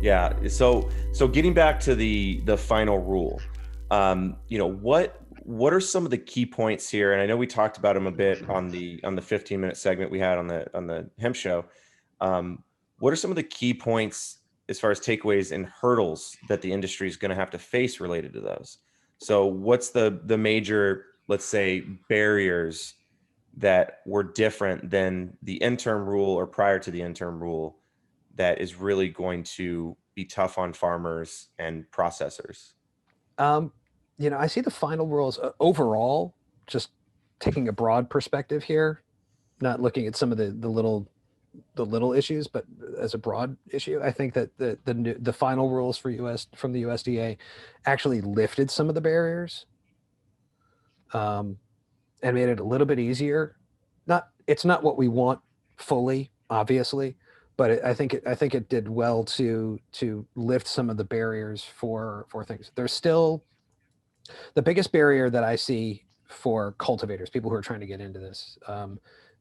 Yeah. So getting back to the final rule, what are some of the key points here? And I know we talked about them a bit on the 15-minute segment we had on the Hemp Show. What are some of the key points as far as takeaways and hurdles that the industry is going to have to face related to those? So what's the major, let's say, barriers that were different than the interim rule or prior to the interim rule that is really going to be tough on farmers and processors? I see the final rules overall, just taking a broad perspective here, not looking at some of the little issues, but as a broad issue, I think that the final rules from the USDA actually lifted some of the barriers, and made it a little bit easier. It's not what we want fully, obviously, but I think it did well to lift some of the barriers for things. There's still the biggest barrier that I see for cultivators, people who are trying to get into this,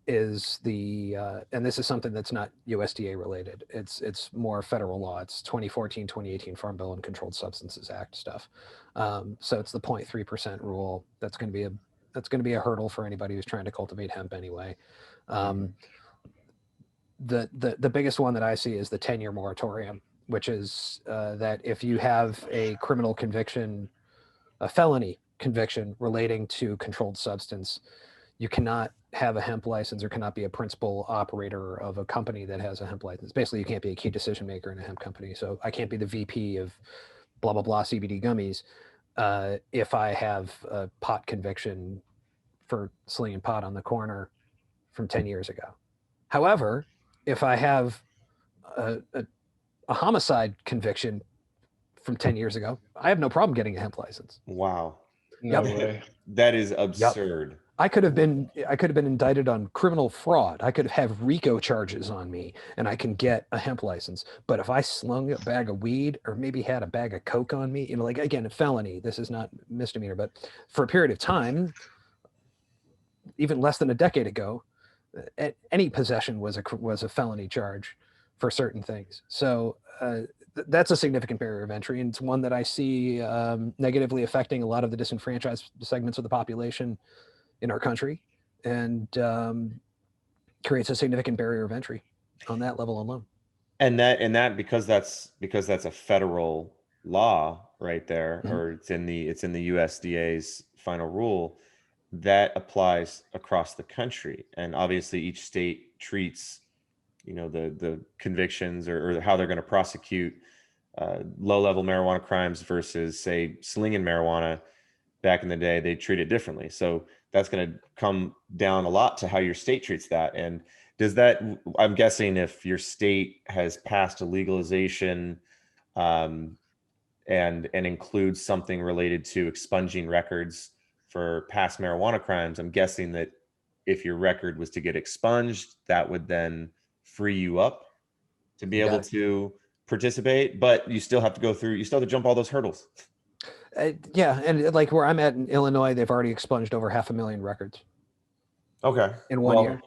is and this is something that's not USDA related. It's more federal law. It's 2014, 2018 Farm Bill and Controlled Substances Act stuff. So it's the 0.3% rule. That's going to be a hurdle for anybody who's trying to cultivate hemp anyway. The biggest one that I see is the 10-year moratorium, which is that if you have a criminal conviction, a felony conviction relating to controlled substance, you cannot have a hemp license or cannot be a principal operator of a company that has a hemp license. Basically, you can't be a key decision maker in a hemp company. So I can't be the VP of blah, blah, blah CBD gummies if I have a pot conviction for slinging pot on the corner from 10 years ago. However, if I have a homicide conviction from 10 years ago, I have no problem getting a hemp license. Wow. No Yep. way. That is absurd. Yep. I could have been indicted on criminal fraud. I could have RICO charges on me and I can get a hemp license. But if I slung a bag of weed or maybe had a bag of coke on me, like, again, a felony, this is not misdemeanor, but for a period of time, even less than a decade ago, any possession was a felony charge for certain things. So that's a significant barrier of entry, and it's one that I see negatively affecting a lot of the disenfranchised segments of the population in our country, and creates a significant barrier of entry on that level alone. And that because that's a federal law right there, Mhm. or it's in the USDA's final rule that applies across the country. And obviously each state treats, the convictions or how they're going to prosecute low-level marijuana crimes versus, say, slinging marijuana. Back in the day, they treat it differently. So that's going to come down a lot to how your state treats that. And I'm guessing if your state has passed a legalization and includes something related to expunging records for past marijuana crimes, I'm guessing that if your record was to get expunged, that would then free you up to be able to participate, but you still have to jump all those hurdles. Yeah, and like where I'm at in Illinois, they've already expunged over 500,000 records. Okay. In 1 year.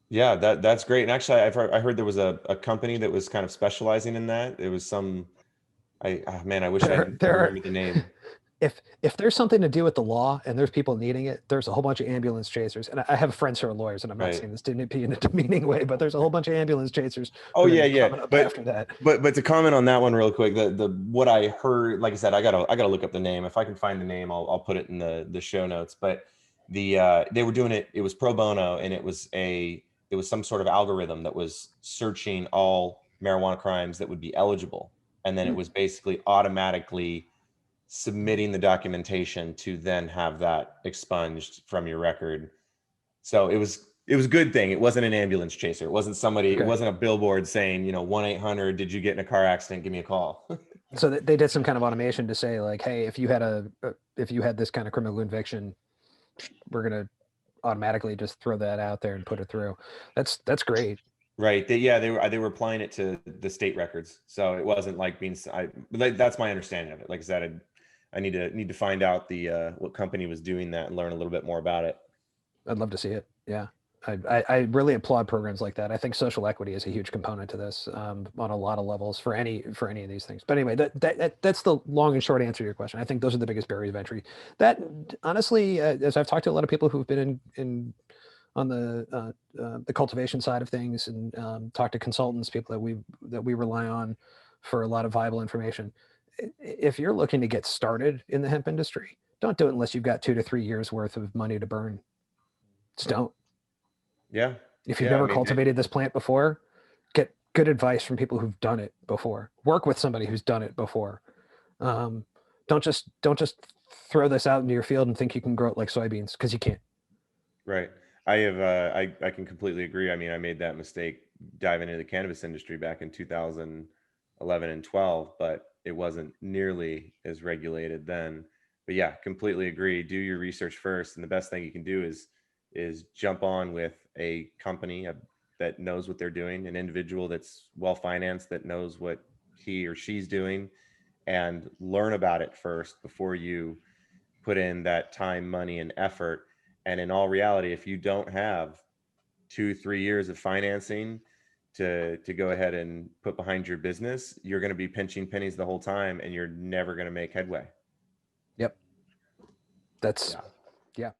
Yeah, that's great. And actually, I heard there was a company that was kind of specializing in that. It was I wish I remember the name. If there's something to do with the law and there's people needing it, there's a whole bunch of ambulance chasers. And I have friends who are lawyers, and I'm not saying this didn't be in a demeaning way, but there's a whole bunch of ambulance chasers. Oh yeah. But after that, but to comment on that one real quick, the what I heard, like I said, I gotta look up the name. If I can find the name, I'll put it in the show notes. But they were doing it. It was pro bono, and it was some sort of algorithm that was searching all marijuana crimes that would be eligible, and then it was basically automatically submitting the documentation to then have that expunged from your record. So it was a good thing. It wasn't an ambulance chaser. It wasn't somebody. Okay. It wasn't a billboard saying, 1-800, did you get in a car accident? Give me a call. So they did some kind of automation to say, like, hey, if you had this kind of criminal conviction, we're gonna automatically just throw that out there and put it through. That's great. Right. They were applying it to the state records. So it wasn't like that's my understanding of it. Like I said, I need to find out what company was doing that and learn a little bit more about it. I'd love to see it. Yeah. I really applaud programs like that. I think social equity is a huge component to this on a lot of levels for any of these things. But anyway, that's the long and short answer to your question. I think those are the biggest barriers of entry. That honestly, as I've talked to a lot of people who've been in on the cultivation side of things and talk to consultants, people that we rely on for a lot of viable information. If you're looking to get started in the hemp industry, don't do it unless you've got 2 to 3 years worth of money to burn. Just don't. Yeah. If you've Yeah. I never mean, cultivated this plant before, get good advice from people who've done it before. Work with somebody who's done it before. Um, don't just throw this out into your field and think you can grow it like soybeans, because you can't. right. I have, I can completely agree. I mean, I made that mistake diving into the cannabis industry back in 2011 and 12, but it wasn't nearly as regulated then. But yeah, completely agree. Do your research first. And the best thing you can do is jump on with a company that knows what they're doing, an individual that's well financed, that knows what he or she's doing, and learn about it first before you put in that time, money, and effort. And in all reality, if you don't have 2 3 years of financing to go ahead and put behind your business, you're going to be pinching pennies the whole time, and you're never going to make headway. Yep. That's Yeah. yeah.